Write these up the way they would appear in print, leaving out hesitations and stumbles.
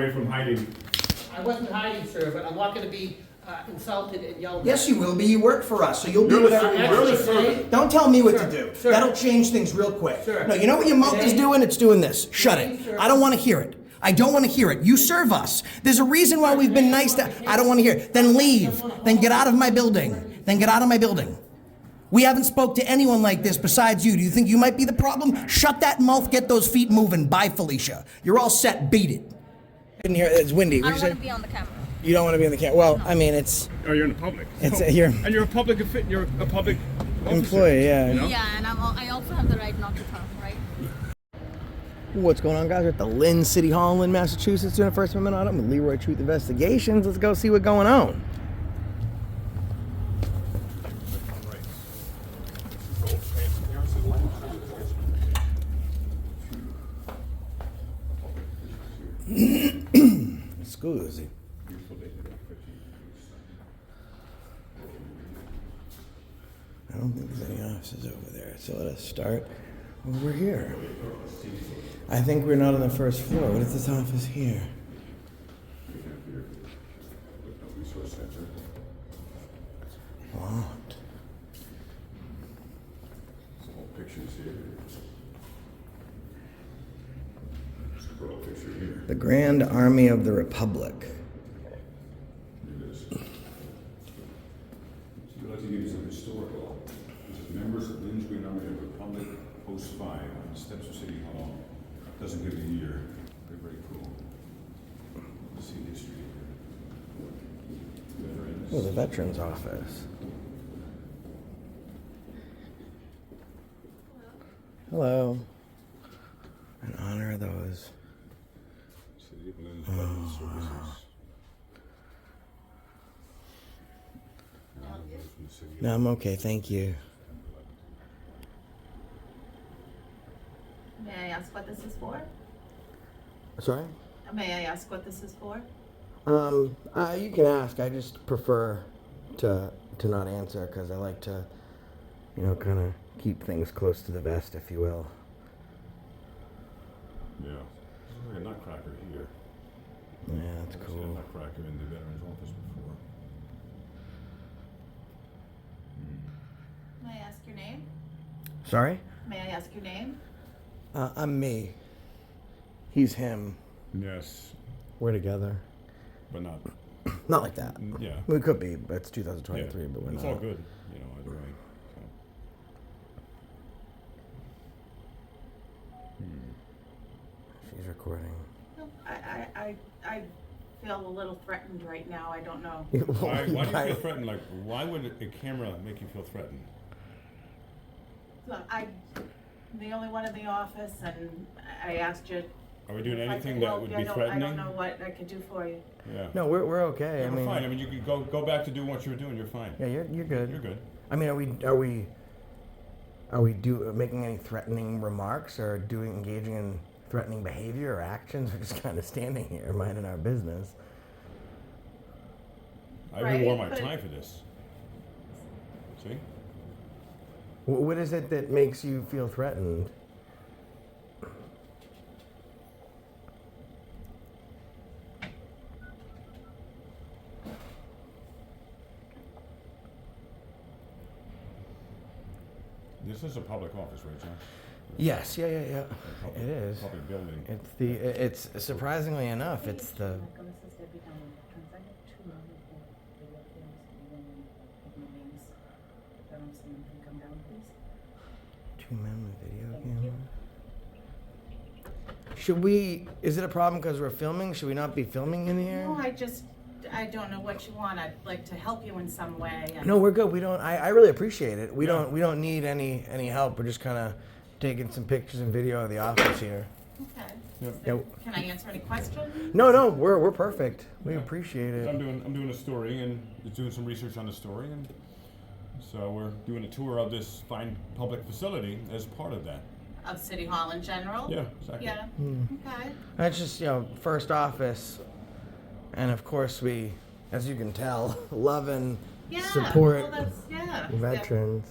away from hiding. I wasn't hiding, sir, but I'm not gonna be insulted and yelled at. Yes, you will be. You work for us, so you'll do You're the whatever you you're want. the servant. Don't tell me what Sir, to do. sir. That'll change things real quick. Sir. No, you know what your mouth is Today- doing? It's doing this. Shut Today, it. sir. I don't want to hear it. I don't want to hear it. You serve us. There's a reason why we've been nice to... I don't want to hear it. Then leave. Then get out of my building. Then get out of my building. We haven't spoke to anyone like this besides you. Do you think you might be the problem? Shut that mouth. Get those feet moving. Bye, Felicia. You're all set. Beat it. Didn't hear. It's windy. I don't want to be on the camera. You don't want to be on the camera. Well, I mean, it's... Oh, you're in the public. It's Oh, you're and you're a public officer, employee, yeah. You know? Yeah, and I also have the right not to talk, right? What's going on, guys? We're at the Lynn City Hall in Lynn, Massachusetts, doing a First Amendment audit with Leroy Truth Investigations. Let's go see what's going on. Scusi. I don't think there's any offices over there, so let us start over here. I think we're not on the first floor. What is this office here? Locked. Pictures here. Put a picture here. The Grand Army of the Republic. It is. So we'd like to give you some historical. This is members of Lynn's Green Army of the Republic, Post 5, on the steps of City Hall. Doesn't give the year. Very, very cool. Let's see history here. Veterans. Oh, the Veterans Office. Hello. In honor of those. City of Lynn's Veterans Services. From the city of- No, I'm okay, thank you. May I ask what this is for? Sorry? May I ask what this is for? You can ask. I just prefer to not answer because I like to, kind of keep things close to the vest, if you will. Yeah. There's like a nutcracker here. Yeah, that's I've seen a cool. nutcracker in the veterans office before. May I ask your name? Sorry? May I ask your name? I'm me. He's him. Yes, We're together. but not. Not like that. Yeah. We could be, but it's 2023, Yeah. but we're It's not. all good, either way. She's recording. No, I feel a little threatened right now. I don't know. So. Why do you feel threatened? Like, why would a camera make you feel threatened? Look, I'm the only one in the office, and I asked you. Are we doing if I anything could that help would you. be I threatening? don't know what I could do for you. Yeah. No, we're okay. Yeah, I we're mean, fine. I mean, you could go back to doing what you were doing. You're fine. yeah, you're good. You're good. I mean, are we making any threatening remarks or engaging in threatening behavior or actions? We're just kind of standing here, minding our business. I Right, reward my but- time for this. See? What is it that makes you feel threatened? This is a public office, right, John? Yes, yeah. Public- It is. Public building. It's surprisingly enough, it's the. Two men with video cameras. Should we? Is it a problem because we're filming? Should we not be filming in here? No, I don't know what you want. I'd like to help you in some way. And No, we're good. We don't. I really appreciate it. We Yeah. don't. We don't need any help. We're just kind of taking some pictures and video of the office here. Okay. Yep. Yeah. Can I answer any questions? No, we're perfect. We Yeah. appreciate I'm it. doing a story and doing some research on the story, and so we're doing a tour of this fine public facility as part of that. Of City Hall in general? Yeah, exactly. Yeah. Hmm. Okay. That's just first office, and of course we, as you can tell, love and Yeah. support Well, that's, yeah. veterans.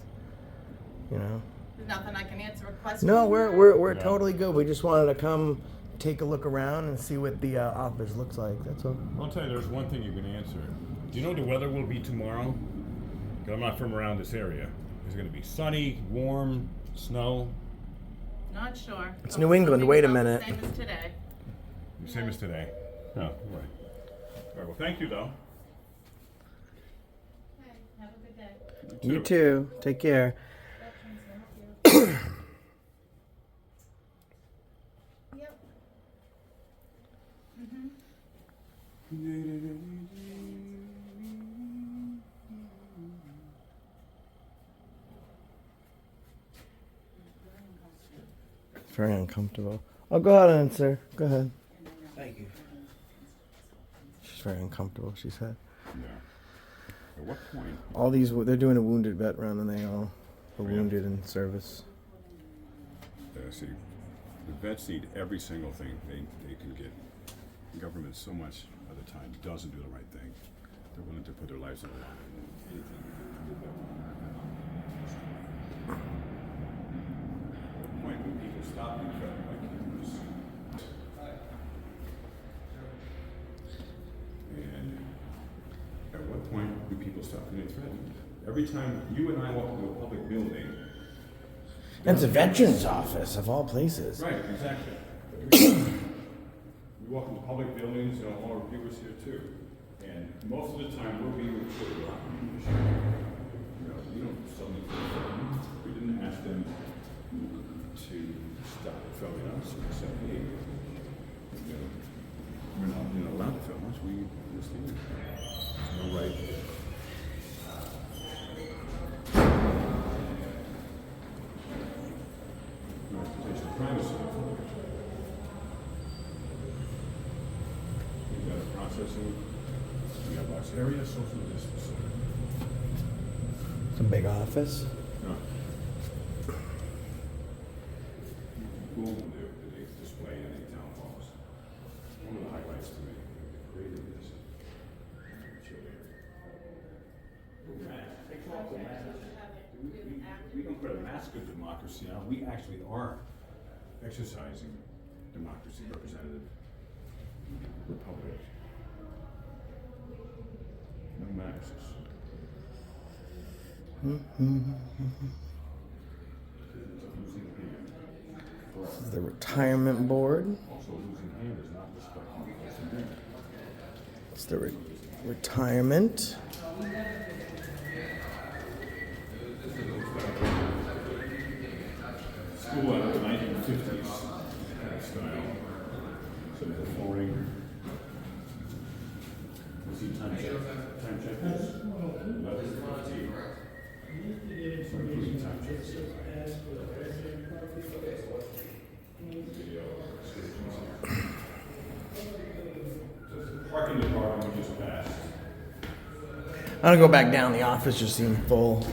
There's nothing I can answer a question. No, we're Yeah. totally good. We just wanted to come take a look around and see what the office looks like. That's all. I'll tell you, there's one thing you can answer. Do you know what the weather will be tomorrow? 'Cause I'm not from around this area. Is it going to be sunny, warm, snow? Not sure. It's New England, wait a About the minute. Same as today. Same as today. Oh, all right. All right, well, thank you, though. Okay, have a good day. You too. Take care. Yep. It's very uncomfortable. Oh, go ahead, answer. Go ahead. Thank you. She's very uncomfortable, she said. Yeah. At what point? All these, they're doing a wounded vet run and they all are Yeah. wounded in service. See, the vets need every single thing they can get. The government so much of the time doesn't do the right thing. They're willing to put their lives on the line. Anything. At what point when people stop being federal like heroes? And at what point do people stop being threatened? Every time you and I walk into a public building, And it's a veterans office, of all places. right, exactly. We walk into public buildings, you know, all our viewers here too. And most of the time, we're being recorded. We're not being shot. You know, we don't suddenly feel threatened. We didn't ask them to stop filming us. We said, hey, you know, we're not allowed to film us. We understand. There's no right. No expectation of privacy. We've got a processing. We have box area, social distancing. It's a big office. No. Cool to do, they display in the town halls. One of the highlights to me, they created this. Take off the mask. We don't put a mask of democracy on, we actually are exercising democracy, representative republic. No masks. Losing hand. This is the retirement board. Also, losing hand is not respecting the First Amendment. It's the retirement. School out of the 1950s kind of style. Some of the flooring. You see time checkers? 11:15. Some including time checkers. Video descriptions. Parking department we just passed. I'm gonna go back down. The office just seemed full.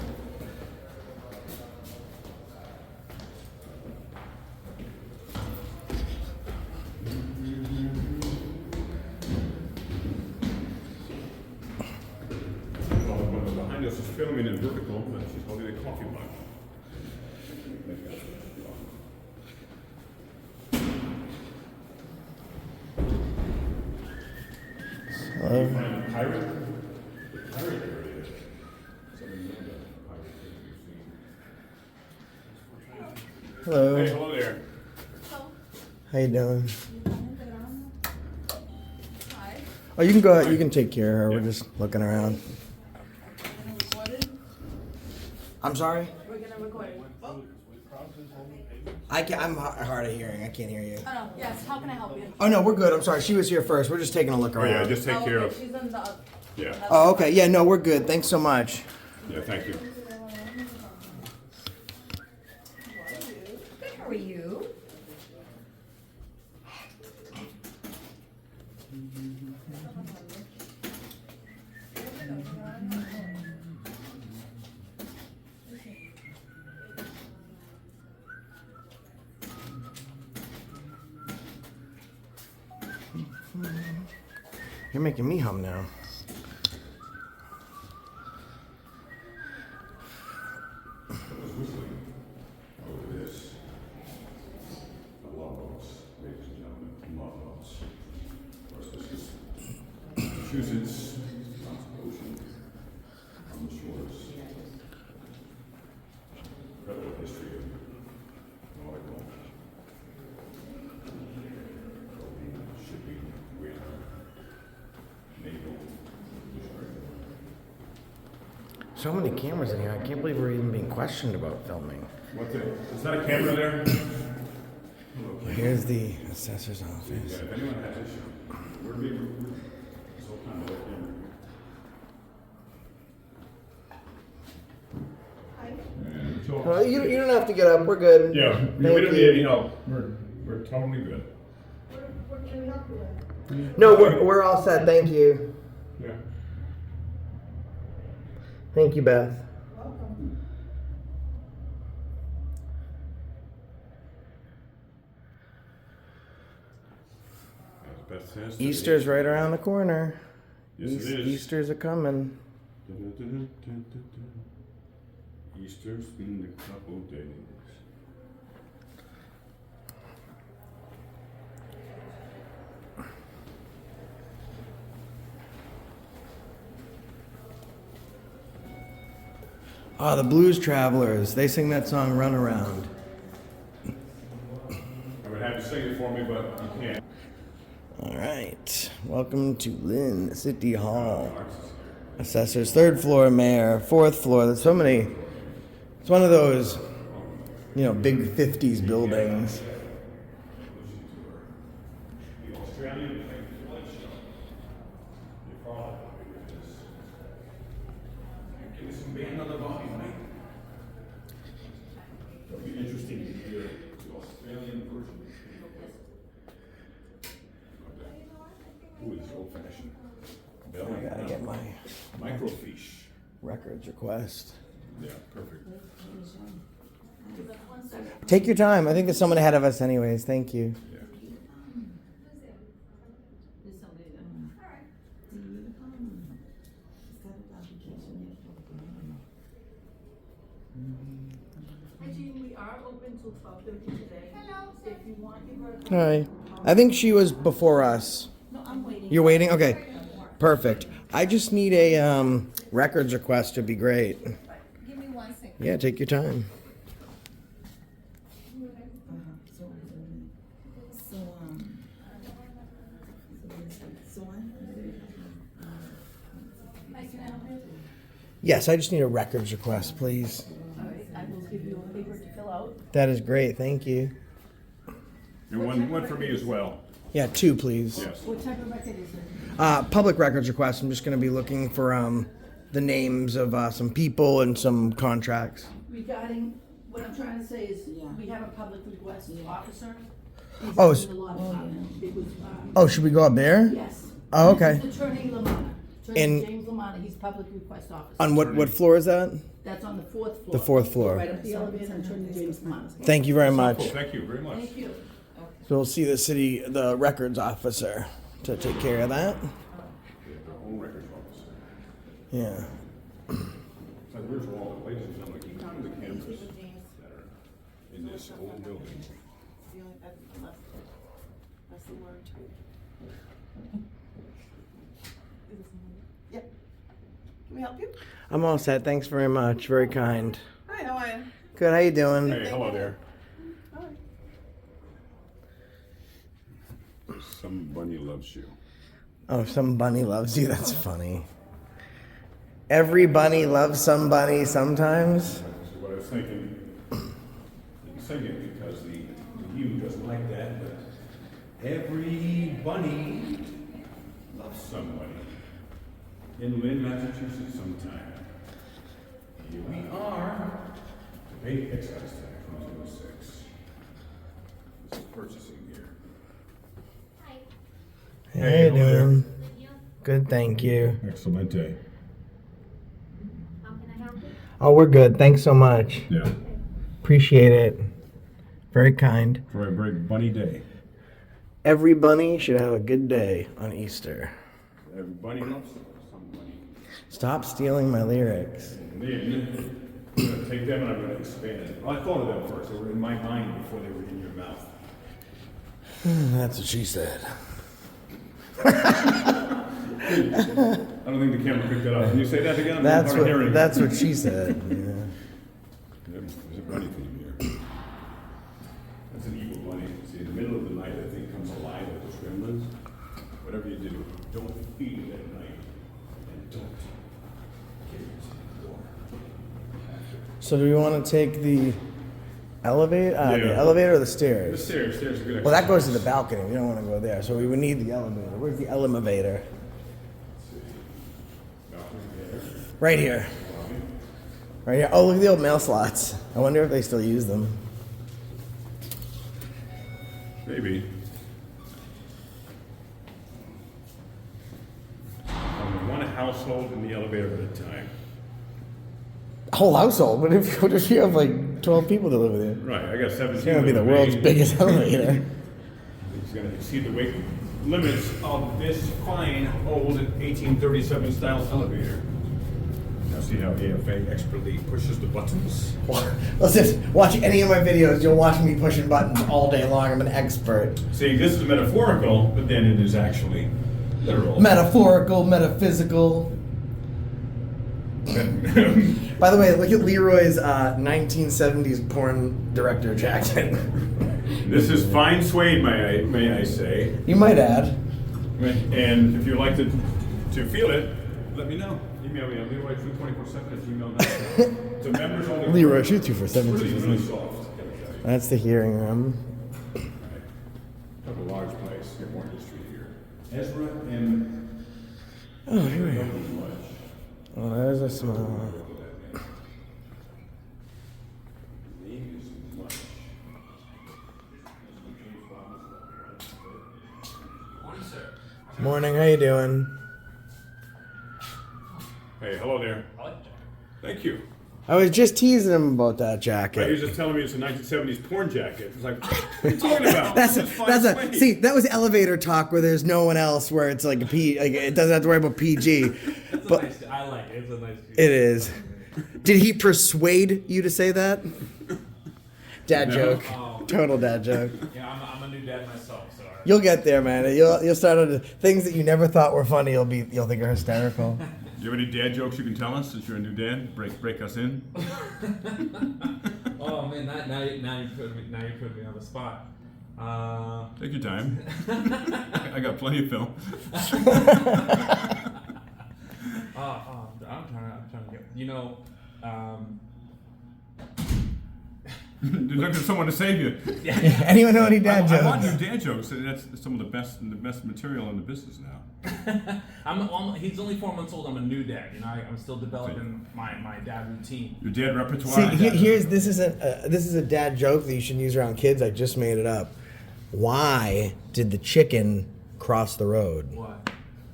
Well, the one behind us is filming in vertical, but she's holding a coffee mug. Hello. Find a pirate? The pirate area. Somebody know that pirate thing we've seen. Hello. Hey, hello there. How you doing? Hi. Oh, you can go ahead. You can take care of her. We're just looking around. I'm sorry. We're gonna record it. I'm hard of hearing. I can't hear you. Oh no, yes, how can I help you? Oh no, we're good. I'm sorry. She was here first. We're just taking a look Oh, around. yeah, just take care of. She's in the. Yeah, Oh, okay. Yeah, no, we're good. Thanks so much. yeah, thank you. How are you? You're making me hum now. I was whistling over this. I love those, ladies and gentlemen. Massachusetts, lots of ocean on the shores. Incredible history of nautical shipping with naval. So many cameras in here. I can't believe we're even being questioned about filming. What's it? Is that a camera there? Here's the assessor's Yeah, office. if anyone has issue, we're this whole time with camera. You don't have to get up. We're good. Yeah, we Thank don't you. need any help. We're totally good. No, we're all set. Thank you. Yeah. Thank you, Beth. Beth says that Easter's right around the corner. Yes, it is. Easter's a coming. Easter's in a couple days. Ah, the Blues Travelers. They sing that song "Run Around." I would have you sing it for me, but you can't. All right. Welcome to Lynn City Hall. Assessors, 3rd floor, mayor, 4th floor. There's so many. It's one of those, big 50s buildings. The Australian flight show. You follow this. Give me some band on the body, mate. It'll be interesting to hear the Australian version. Ooh, this old fashioned. I gotta get my Microfiche. records request. Yeah, perfect. Take your time. I think there's someone ahead of us, anyways. Thank you. Yeah. Hi, Jean, we are open till 12:30 today. Hello. If you want, you are. Hi. I think she was before us. No, I'm waiting. You're waiting? Okay. Perfect. I just need a records request. Would be great. Give me 1 second. Yeah, take your time. Yes, I just need a records request, please. All right, I will give you a paper to fill out. That is great. Thank you. And one for me as well. Yeah, 2, please. Yes. What type of record is it? Public records request. I'm just going to be looking for the names of some people and some contracts. Regarding, what I'm trying to say is, we have a public request officer. He's Oh, in the law department. It was, Oh, should we go up there? yes. Oh, okay. This is Attorney Lamanna. Attorney And- James Lamanna, he's public request officer. On what floor is that? That's on the 4th floor. The 4th floor. Right up the elevator, Attorney James Lamanna. Thank you very much. Cool, thank you very much. Thank you. So we'll see the records officer to take care of that. They have their own records office. Yeah. It's like, where's all the ladies and gentlemen, keep counting the cameras that are in this old building. That's the word. Yep. Can we help you? I'm all set. Thanks very much. Very kind. Hi, how are you? Good. How you doing? Hey, hello there. Some bunny loves you. Oh, some bunny loves you. That's funny. Every bunny loves some bunny sometimes. That's what I was thinking. I'm thinking because the you doesn't like that, but every bunny loves somebody. In Lynn, Massachusetts sometime. Here we are to pay excise tax from 206. This is purchasing here. How Hey, you hello there. doing? Good, thank you. Excellent day. Oh, we're good. Thanks so much. Yeah. Appreciate it. Very kind. For a very bunny day. Every bunny should have a good day on Easter. Every bunny loves somebody. Stop stealing my lyrics. And then I'm going to take them and I'm going to expand it. Well, I thought of them first. They were in my mind before they were in your mouth. That's what she said. I don't think the camera picked that up. Can you say that again? I'm hard of hearing. That's what she said. Yeah. There's a bunny theme here. That's an evil bunny. See, in the middle of the night, that thing comes alive like those gremlins. Whatever you do, don't feed it at night. And don't give it to the door. So do we want to take the elevator, Yeah. the elevator or the The stairs? stairs are good. Well, that goes to the balcony. We don't want to go there, so we would need the elevator. Where's the elevator? Right here. Right here. Oh, look at the old mail slots. I wonder if they still use them. Maybe. One household in the elevator at a time. Whole household. What if you have like 12 people that live there? Right, I got 17. It's gonna be the world's biggest elevator. It's gonna exceed the weight limits of this fine old 1837 style elevator. Now see how AFA expertly pushes the buttons. Listen, watch any of my videos, you'll watch me pushing buttons all day long. I'm an expert. See, this is metaphorical, but then it is actually literal. Metaphorical, metaphysical. By the way, look at Leroy's 1970s porn director jacket. This is fine suede, may I say. You might add. And if you'd like to feel it, let me know. Email me at leroy224/7@gmail.com. It's a members only. Leroy, shoot 247. Really soft. That's the hearing room. Have a large place in Morgan Street here. Ezra and. Oh, here we go. Oh, there's a small. Name is much. Morning, sir. Morning, how you doing? Hey, hello there. I like that. Thank you. I was just teasing him about that He was jacket. just telling me it's a 1970s porn jacket. It's like, what are you talking about? That's It's fine a suede. see. That was elevator talk where there's no one else. Where it's like a P. Like it doesn't have to worry about PG. It's But a nice. I like it. It's a nice. it is. Did he persuade you to say that? Dad No. joke. Oh. Total dad joke. Yeah, I'm a new dad myself, so. You'll get there, man. You'll start on the things that you never thought were funny. You'll think are hysterical. Do you have any dad jokes you can tell us since you're a new dad? Break us in. Oh man, now you put me on the spot. Take your time. I got plenty of film. I'm trying to get. You know, You're looking for someone to save you. Anyone know any dad I want jokes? new dad jokes. And that's some of the best material in the business now. he's only 4 months old. I'm a new dad. You know, I'm still developing my dad routine. Your dad repertoire. See, this is a dad joke that you should use around kids. I just made it up. Why did the chicken cross the road? What?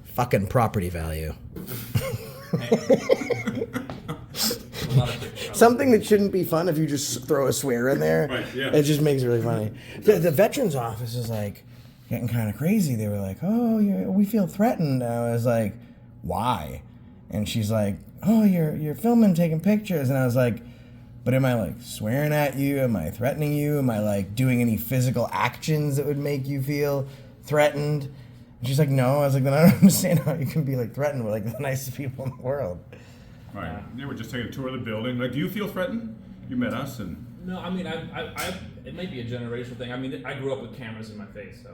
Fucking property value. A lot of things. Something that shouldn't be fun if you just throw a swear in there. Right, yeah. It just makes it really funny. The veterans office is like getting kind of crazy. They were like, "Oh, we feel threatened." And I was like, "Why?" And she's like, "Oh, you're filming, taking pictures." And I was like, "But am I like swearing at you? Am I threatening you? Am I like doing any physical actions that would make you feel threatened?" And she's like, "No." I was like, "Then I don't understand how you can be like threatened. We're like the nicest people in the world." Right. They were just taking a tour of the building. Like, do you feel threatened? You met us and. No, I mean, it might be a generational thing. I mean, I grew up with cameras in my face, so.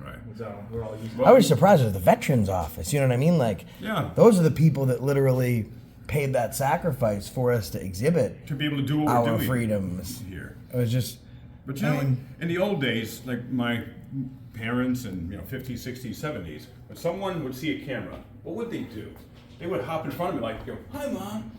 Right. So we're all used to I was surprised with the veterans office. You know what I mean? Like, Yeah. those are the people that literally paid that sacrifice for us to exhibit To be able to do what we're our doing freedoms. here. It was just, But you I know, mean- in the old days, like my parents and 50s, 60s, 70s, when someone would see a camera, what would they do? They would hop in front of me like, go, "Hi, Mom,"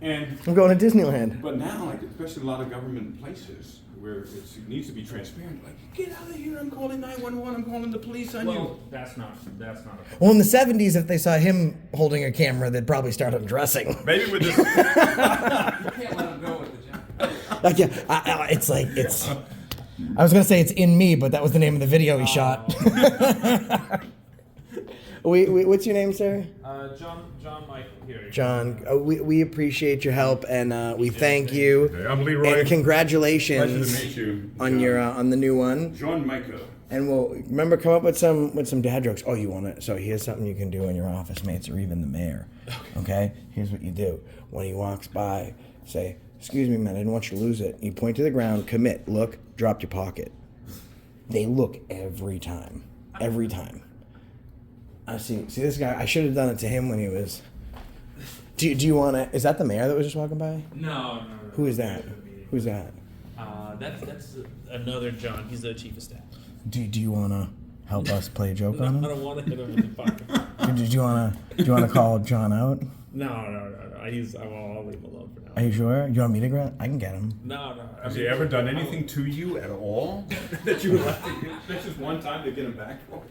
and I'm going to Disneyland. but now, like especially a lot of government places where it needs to be transparent, like, "Get out of here! I'm calling 911. I'm calling the police on you." Well, that's not a problem. Well, in the 70s, if they saw him holding a camera, they'd probably start undressing. Maybe with this. You can't let him go with the jacket. Like, yeah, it's like, it's. I was going to say it's in me, but that was the name of the video he shot. What's your name, sir? John Michael here. John, we appreciate your help and we thank you. Okay, I'm Leroy. And congratulations Pleasure to meet you. on John. your on the new one. John Micah. and we'll remember come up with some dad jokes. Oh, you want it? So here's something you can do when your office mates or even the mayor. Okay? Here's what you do. When he walks by, say, "Excuse me, man, I didn't want you to lose it." You point to the ground, commit, look, dropped your pocket. They look every time. Every time. I see this guy. I should have done it to him when he was. Do you want to? Is that the mayor that was just walking by? No. Who is that? Who's that? That's another John. He's the chief of staff. Do you want to help us play a joke on him? I don't want to hit him in the pocket. Do you want to call John out? No. I'll leave him alone for now. Are you sure? You want me to grab? I can get him. No. Has he ever done anything to you at all that you would like to get? That's just one time to get him back for?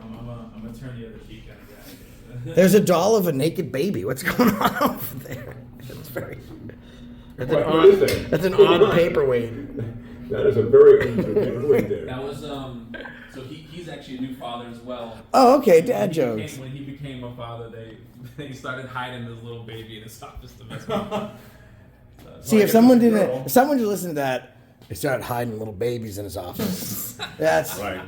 I'm gonna turn the other cheek kind of guy. There's a doll of a naked baby. What's going on over there? It's very. That's an odd paperweight. That is a very unusual way there. That was so he's actually a new father as well. Oh, okay, dad jokes. When he became a father, they started hiding this little baby in his office to mess with him. See, if someone just listened to that, they started hiding little babies in his office. That's Right.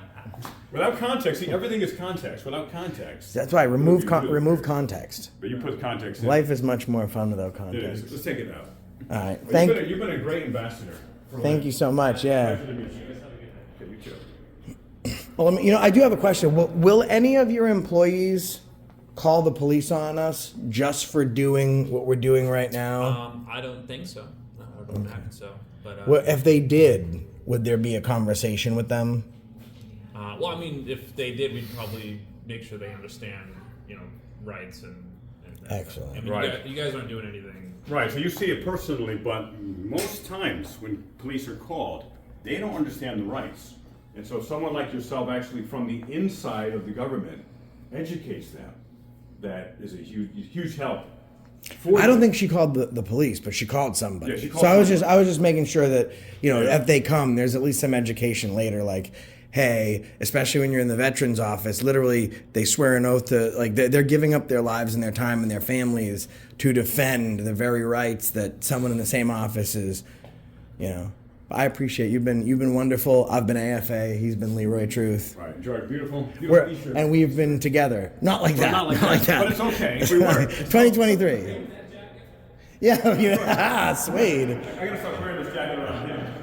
Without context, see, everything is context. Without context. That's why remove context. But you put context in. Life is much more fun without It context. is. Let's take it out. All right, Well, you've been a great ambassador. thank you so much. Yeah. Pleasure to meet you. Okay, you too. Well, I do have a question. Will any of your employees call the police on us just for doing what we're doing right now? I don't think so. No, I don't imagine so. But Well, if they did, would there be a conversation with them? well, I mean, if they did, we'd probably make sure they understand, rights and Excellent. I mean, Right. you guys aren't doing anything. Right, so you see it personally, but most times when police are called, they don't understand the rights. And so someone like yourself actually from the inside of the government educates them. That is a huge help. I don't think she called the police, but she called somebody. Yeah, she called so I was somebody. just making sure that Yeah. if they come, there's at least some education later. Like, hey, especially when you're in the veterans office, literally they swear an oath to they're giving up their lives and their time and their families to defend the very rights that someone in the same office is. I appreciate you've been wonderful. I've been AFA. He's been Leroy Truth. Right, George, beautiful t-shirt. And we've been together. Not like that. Not like that. But it's okay. We were. 2023. Yeah, suede. I gotta start wearing this jacket around here.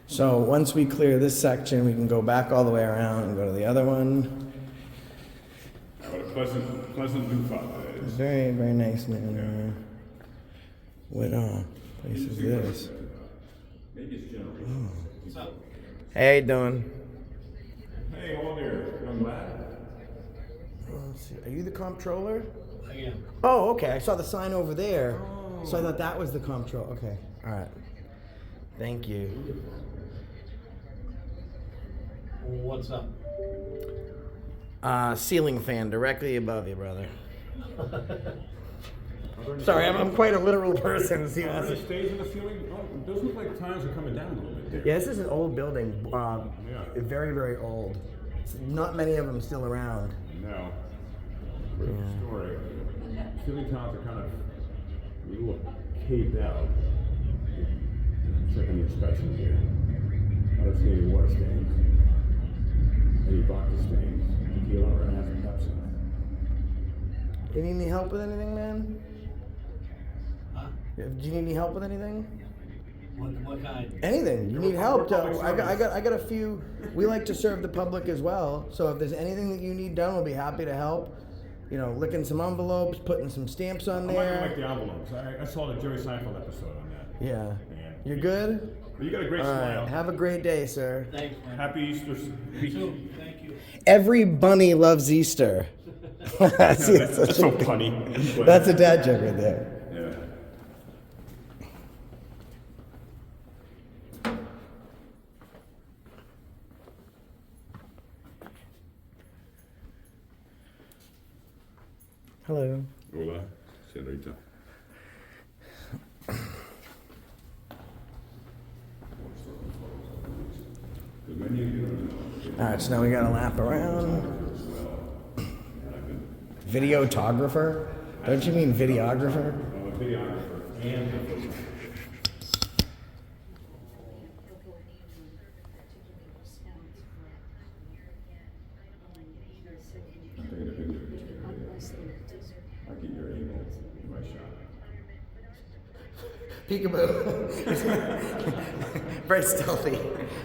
So once we clear this section, we can go back all the way around and go to the other one. What a pleasant new father that is. Very, very nice, man. What place is this? Maybe it's generational. Hey, how you doing? Hey, hello there, young lad. Let's see. Are you the comptroller? I am. Oh, okay. I saw the sign over there. So I thought that was the comptroller. Okay. All right. Thank you. What's up? Ceiling fan directly above you, brother. Sorry, I'm quite a literal person. See, Are there stays in the ceiling? Oh, it does look like tiles are coming down a little bit there. yeah, this is an old building. Yeah. Very, very old. Not many of them still around. No. Pretty story. Ceiling tiles are kind of a little caved out. Checking the inspection here. I don't see any water stains. Any vodka stains. Tequila or half a Pepsi. You need any help with anything, man? Huh? Do you need any help with anything? What kind? Anything. You need We're help. public I got a few. We like to serve the public as well. So if there's anything that you need done, we'll be happy to help. Licking some envelopes, putting some stamps on I might not there. like the envelopes. I saw the Jerry Seinfeld episode on that. Yeah. And You're good? But you got a great All smile. right. Have a great day, sir. Thanks, man. Happy Easter. You too. Thank you. Every bunny loves Easter. See, That's so funny. that's a dad joke right there. Yeah. Hello. Hola, señorita. All right, so now we got to lap around. Videographer? Don't you mean videographer? videographer and the photographer. I'm taking a picture of you. I'll get your angle in my shot. Peekaboo. Very stealthy.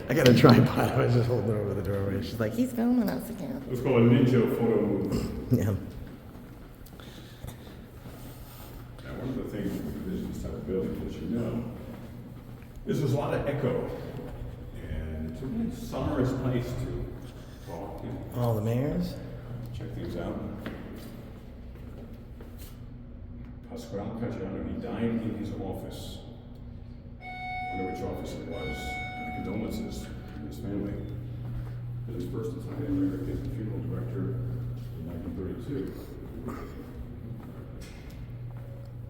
I got a tripod. I was just holding it over the doorway. She's like, he's filming us again. It's called a ninja photo move. Yeah. Now, one of the things with this type of building that you know is there's a lot of echo. And it's a really sonorous place to talk and All the mayors? check things out. Pasquale Caggiano, he died in his office. I wonder which office it was. Condolences to his family. It was his first Italian American funeral director in 1932.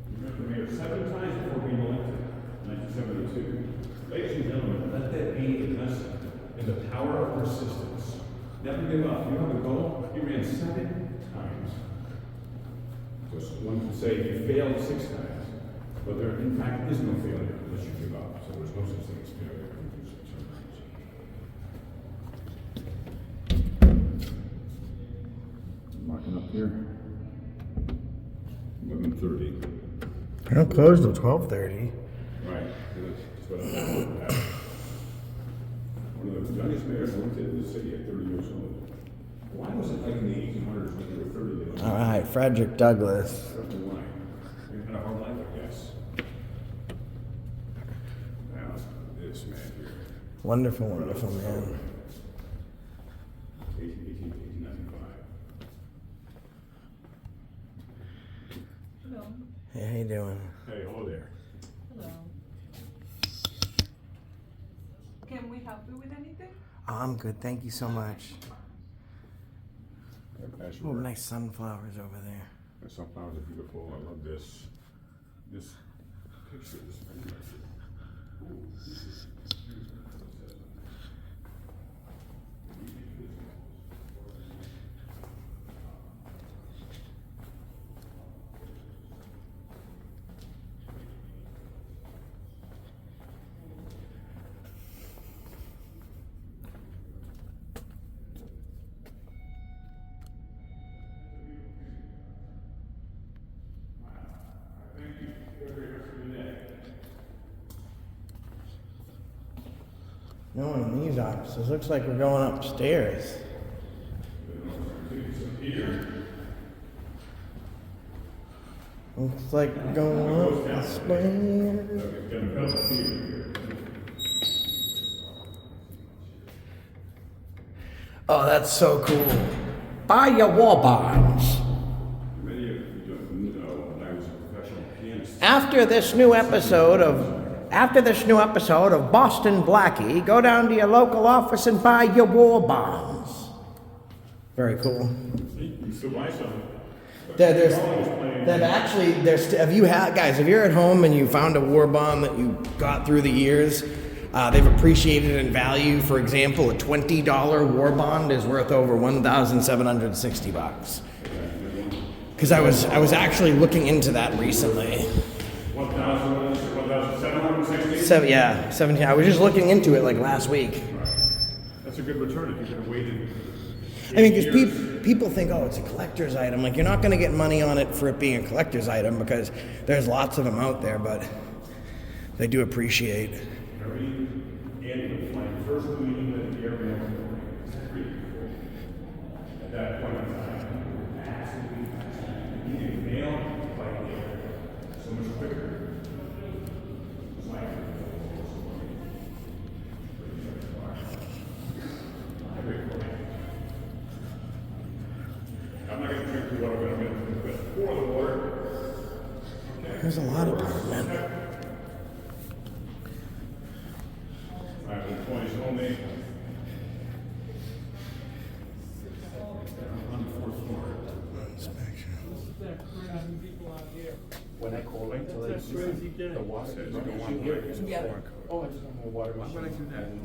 He met the mayor 7 times before being elected in 1972. Ladies and gentlemen, let that be a lesson in the power of persistence. Never give up. You have a goal, you ran 7 times. Because one could say you failed 6 times, but there in fact is no failure unless you give up. So there's no such thing as failure. Marking up here. 11:30. I don't close till 12:30. Right. That's what I'm talking about. One of the youngest mayors worked in the city at 30 years old. Why was it like in the 1800s when you were 30? They don't All right, Frederick Douglass. I don't know why. You had a hard life, I guess. Now, this man here. Wonderful, wonderful man. 1895. Hello. Hey, how you doing? Hey, hello there. Hello. Can we help you with anything? Oh, I'm good. Thank you so much. Passion Oh, work. nice sunflowers over there. The sunflowers are beautiful. I love this. This picture is very nice. Ooh, this is beautiful. No one in these offices. Looks like we're going upstairs. Looks like we're going upstairs. Oh, that's so cool. Buy your war bonds. Many of you don't know that I was a professional pianist. After this new episode of Boston Blackie, go down to your local office and buy your war bonds. Very cool. You can still buy some. There's guys, if you're at home and you found a war bond that you got through the years, they've appreciated in value. For example, a $20 war bond is worth over $1,760. Because I was actually looking into that recently. 1,760? Yeah, 17. I was just looking into it like last week. That's a good return if you could have waited. I mean, because people think, oh, it's a collector's item. Like, you're not going to get money on it for it being a collector's item because there's lots of them out there, but they do appreciate. Every annual flight, first meeting at the airmail was free. At that point in time, absolutely needing mail by air so much quicker. It's like I'm not going to drink the water, but I'm going to pour the water. There's a lot of them, man. All right, the point is only on the 4th floor. When I call it, the water is not one here. Oh, I just want more water. Why would I do that? I mean,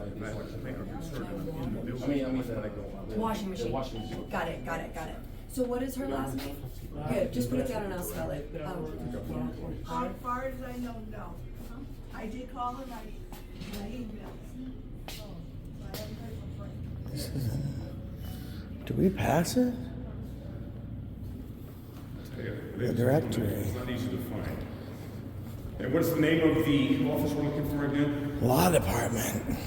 Washing machine. the washing machine. Got it. So what is her last name? Here, just put it down and I'll spell it. As far as I know, no. I did call her, I emailed. So I haven't heard from her. Do we pass it? The directory. It's not easy to find. And what's the name of the office we're looking for again? Law department.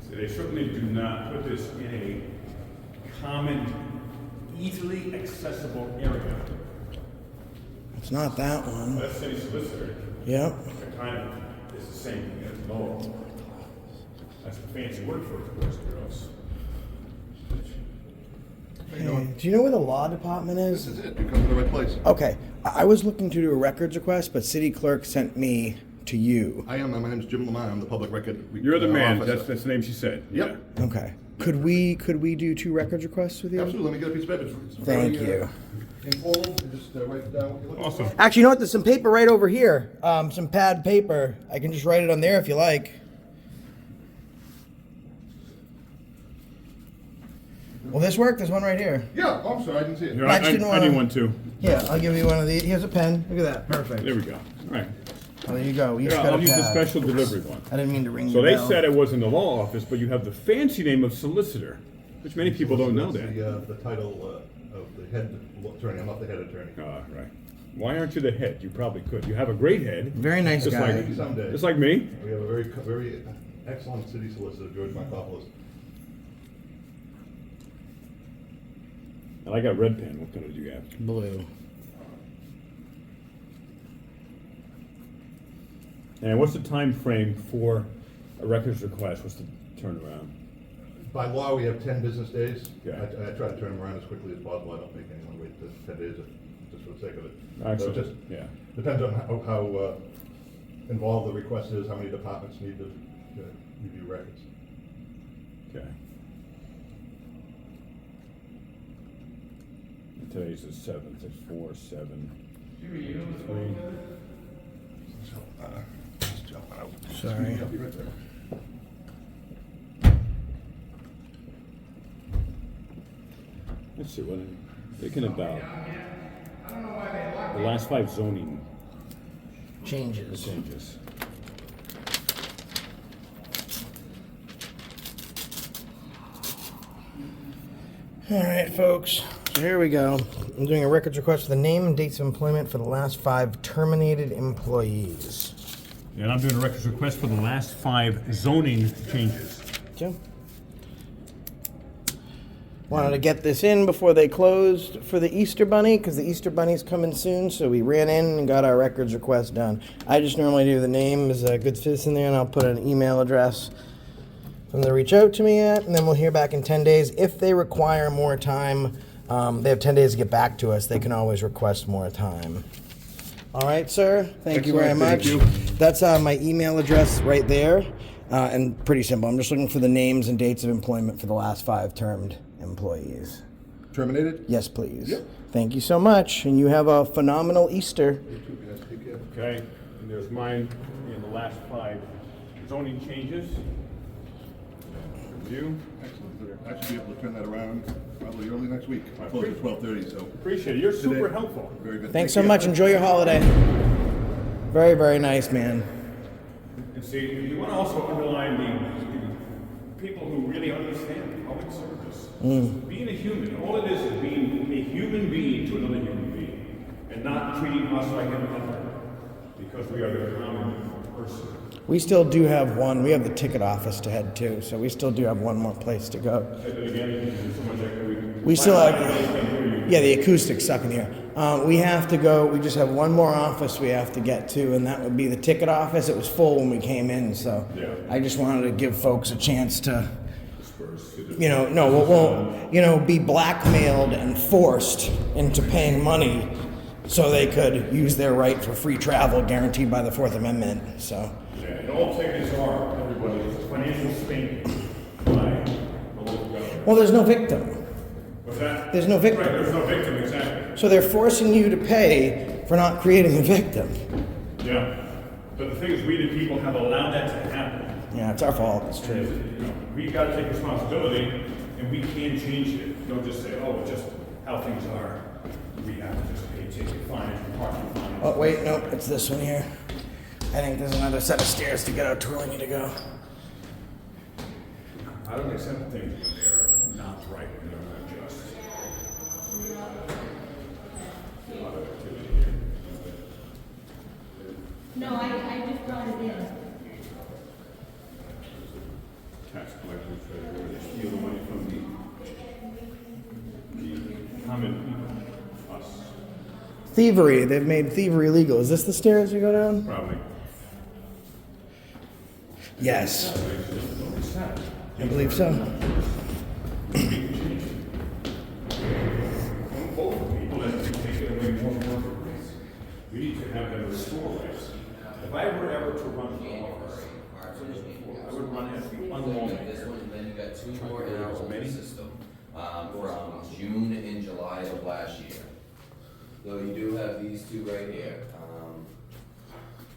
So they certainly do not put this in a common, easily accessible area. It's not that one. That's city solicitor. Yep. It kind of is the same thing as law. That's the fancy word for it, boys and girls. Hey, do you know where the law department is? This is it. You come to the right place. Okay. I was looking to do a records request, but city clerk sent me to you. I am. My name is Jim Lamar. I'm the public record. You're the man. officer. That's the name she said. Yep. Okay. Could we do 2 records requests with you? Absolutely. Let me get a piece of paper. It's Thank very, you. Informal. Just write it down what you're looking Awesome. Actually, you know what? There's some paper right over here. Some pad paper. I can just write it on there if you like. Will this work? There's one right here. Yeah. Oh, I'm sorry. I didn't see it. Here, I just didn't I wanna- need one too. Yeah, I'll give you one of these. Here's a pen. Look at that. Perfect. There we go. All right. Oh, there you go. You Yeah, just got I'll a use the pad. special delivery one. I didn't mean to ring So your they bell. said it was in the law office, but you have the fancy name of solicitor, which many people don't know That's that. The title of the head attorney. I'm not the head attorney. Ah, right. Why aren't you the head? You probably could. You have a great head. Very nice Just guy. like, Someday. just like me. We have a very excellent city solicitor, George Markopoulos. And I got red pen. What color do you have? Blue. And what's the time frame for a records request? What's the turnaround? By law, we have 10 business days. Yeah. I try to turn them around as quickly as possible. I don't make anyone wait 10 days just for the sake of it. So Excellent. it just Yeah. depends on how involved the request is, how many departments need to review records. Okay. And today's the 7th. It's 4/7. 3. So, just jump out. Sorry. I'll be right there. Let's see what I'm thinking about. The last 5 zoning Changes. changes. All right, folks. So here we go. I'm doing a records request for the name and dates of employment for the last 5 terminated employees. And I'm doing a records request for the last 5 zoning changes. Okay. Wanted to get this in before they closed for the Easter Bunny, because the Easter Bunny's coming soon, so we ran in and got our records request done. I just normally do the name as a good citizen there, and I'll put an email address for them to reach out to me at, and then we'll hear back in 10 days. If they require more time, they have 10 days to get back to us. They can always request more time. All right, sir. Thank you very Excellent, much. thank you. That's my email address right there, and pretty simple. I'm just looking for the names and dates of employment for the last 5 termed employees. Terminated? Yes, please. Yep. Thank you so much, and you have a phenomenal Easter. You too, guys. Take care. Okay, and there's mine in the last 5 zoning changes. Review. Excellent. I should be able to turn that around probably early next week. I Close at 12:30, so. Appreciate it. You're super Today- helpful. Very good. Thanks Take so care. much. Enjoy your holiday. Very, very nice, man. And see, you want to also underline the people who really understand public service. Being a human, all it is being a human being to another human being, and not treating us like an other, because we are the common person. We still do have one. We have the ticket office to head to, so we still do have one more place to go. Say that again, there's so much echoing. We still I have, can't hear you. yeah, the acoustics suck in here. We have to go, we just have one more office we have to get to, and that would be the ticket office. It was full when we came in, so Yeah. I just wanted to give folks a chance to, Disperse. be blackmailed and forced into paying money so they could use their right for free travel guaranteed by the 4th Amendment, so. Yeah, and all tickets are, everybody, it's financial spanking by the local government. Well, there's no victim. What's that? There's no victim. Right, there's no victim, exactly. So they're forcing you to pay for not creating a victim. Yeah. But the thing is, we the people have allowed that to happen. Yeah, it's our fault. It's And, true. we've got to take responsibility, And we can change it. Don't just say, oh, it's just how things are. We have to just pay ticket, fine, parking fine. Oh, wait, no, it's this one here. I think there's another set of stairs to get out to where we need to go. I don't accept things when they're not right, when they're not just. A lot of activity here. No, I just brought it in. Tax collectors, where they steal the money from the common people, us, Thievery. They've made thievery legal. Is this the stairs we go down? probably. Yes. I believe so. Both people that can take it away more work rates. We need to have them restore rates. If I were ever to run for office, I would run as the unlawful. This one, and then you got 2 more in our old system, from June and July of last year. So you do have these 2 right here.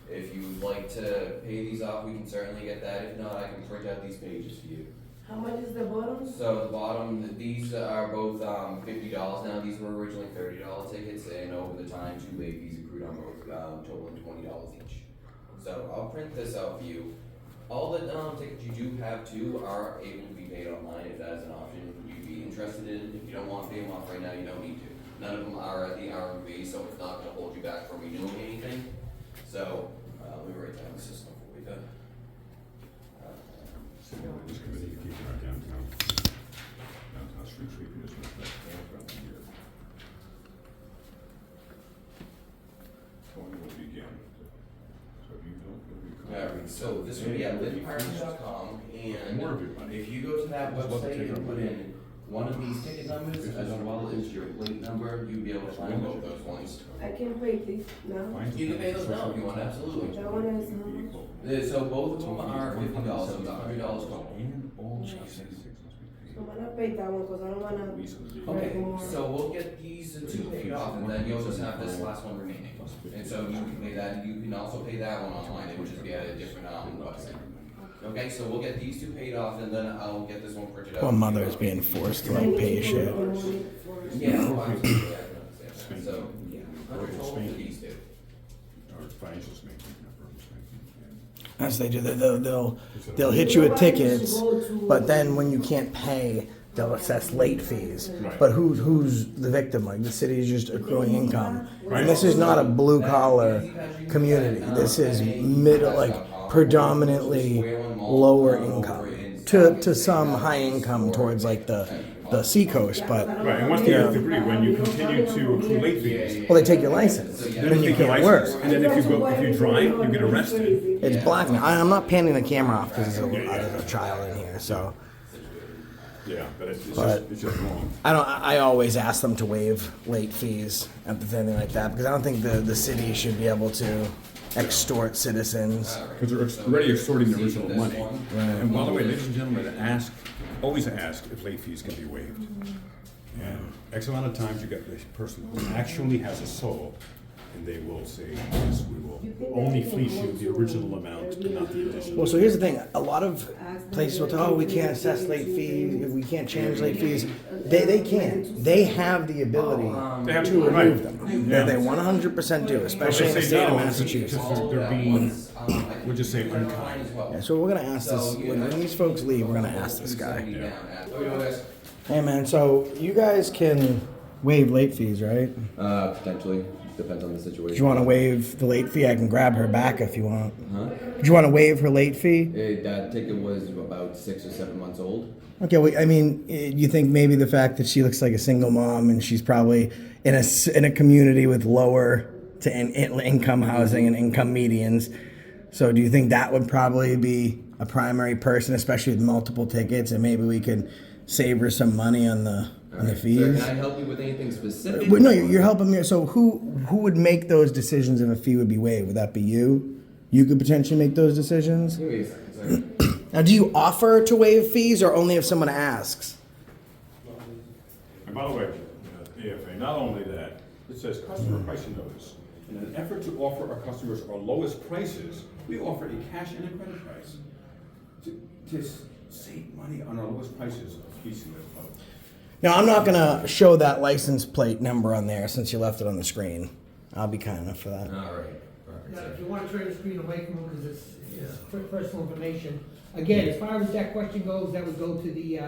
If you'd like to pay these off, we can certainly get that. If not, I can print out these pages for you. How much is the bottom? So the bottom, these are both $50 now. These were originally $30 tickets, and over the time, 2 late fees accrued on both, totaling $20 each. So I'll print this out for you. All the tickets you do have too are able to be paid online if that is an option you'd be interested in. If you don't want to pay them off right now, you don't need to. None of them are at the RMV, so it's not going to hold you back from renewing anything. So let me write down the system for you. This committee keeping our downtown street sweeping is throughout the year. Tony will begin. So if you don't, Alright, so this would be at lynnparking.com, and More of your money. if you go to that Just love to website take and it. put in one of these ticket numbers as well as your plate number, you'll be able to find both those ones. I can pay this now. You can pay those now if you want, absolutely. That one is how much? So both of them are $50, so it's $100 total. I'm gonna pay that one because I don't wanna. Okay, so we'll get these 2 paid off, and then you'll just have this last one remaining. And so you can pay that, you can also pay that one online, it would just be at a different website. Okay, so we'll get these 2 paid off, and then I'll get this one printed out. Poor mother is being forced to like pay shit. Yeah, well, absolutely, I can understand that. So, $100 total for these 2. Or financial spanking, verbal spanking, yeah. As they do, they'll hit you with tickets, but then when you can't pay, they'll assess late fees. Right. But who's the victim? Like the city is just accruing income, and this is not a blue collar community. This is predominantly lower income to some high income towards like the seacoast, but Right, and what's the nth degree when you continue to accrue late fees? well, they take your license, Then then you you take your can't license, work. and then if you drive, you get arrested. It's blackmail. I'm not panning the camera off because there's a child in here, so. Yeah, but it's But- just wrong. I always ask them to waive late fees and anything like that because I don't think the city should be able to extort citizens. Because they're already extorting the original money. And by the way, ladies and gentlemen, always ask if late fees can be waived. And X amount of times you get this person who actually has a soul, and they will say, yes, we will only fleece you the original amount, but not the additional. Well, so here's the thing. A lot of places will tell, oh, we can't assess late fees, we can't change late fees. They can. They have the ability They have to right. remove them. Yeah. They 100% do, especially in the They state of no, Massachusetts. because they're being, we'll just say unkind. Yeah, so we're gonna ask this, when these folks leave, we're gonna ask this guy. Hey man, so you guys can waive late fees, right? Potentially, depends on the Do situation. you wanna waive the late fee? I can grab her back if you want. Huh? Do you wanna waive her late fee? That ticket was about 6 or 7 months old. Okay, well, I mean, you think maybe the fact that she looks like a single mom and she's probably in a community with lower to income housing and income medians. So do you think that would probably be a primary person, especially with multiple tickets, and maybe we could save her some money on the fees? Sir, can I help you with anything specific? Well, no, you're helping me. So who would make those decisions if a fee would be waived? Would that be you? You could potentially make those decisions? Give me a second, sir. Now, do you offer to waive fees or only if someone asks? And by the way, AFA, not only that, it says customer pricing notice. In an effort to offer our customers our lowest prices, we offer a cash and a credit price. To save money on our lowest prices, piecing it apart. Now, I'm not gonna show that license plate number on there since you left it on the screen. I'll be kind enough for that. All right. Now, if you want to turn the screen away from them, because it's personal information. Again, as far as that question goes, that would go to the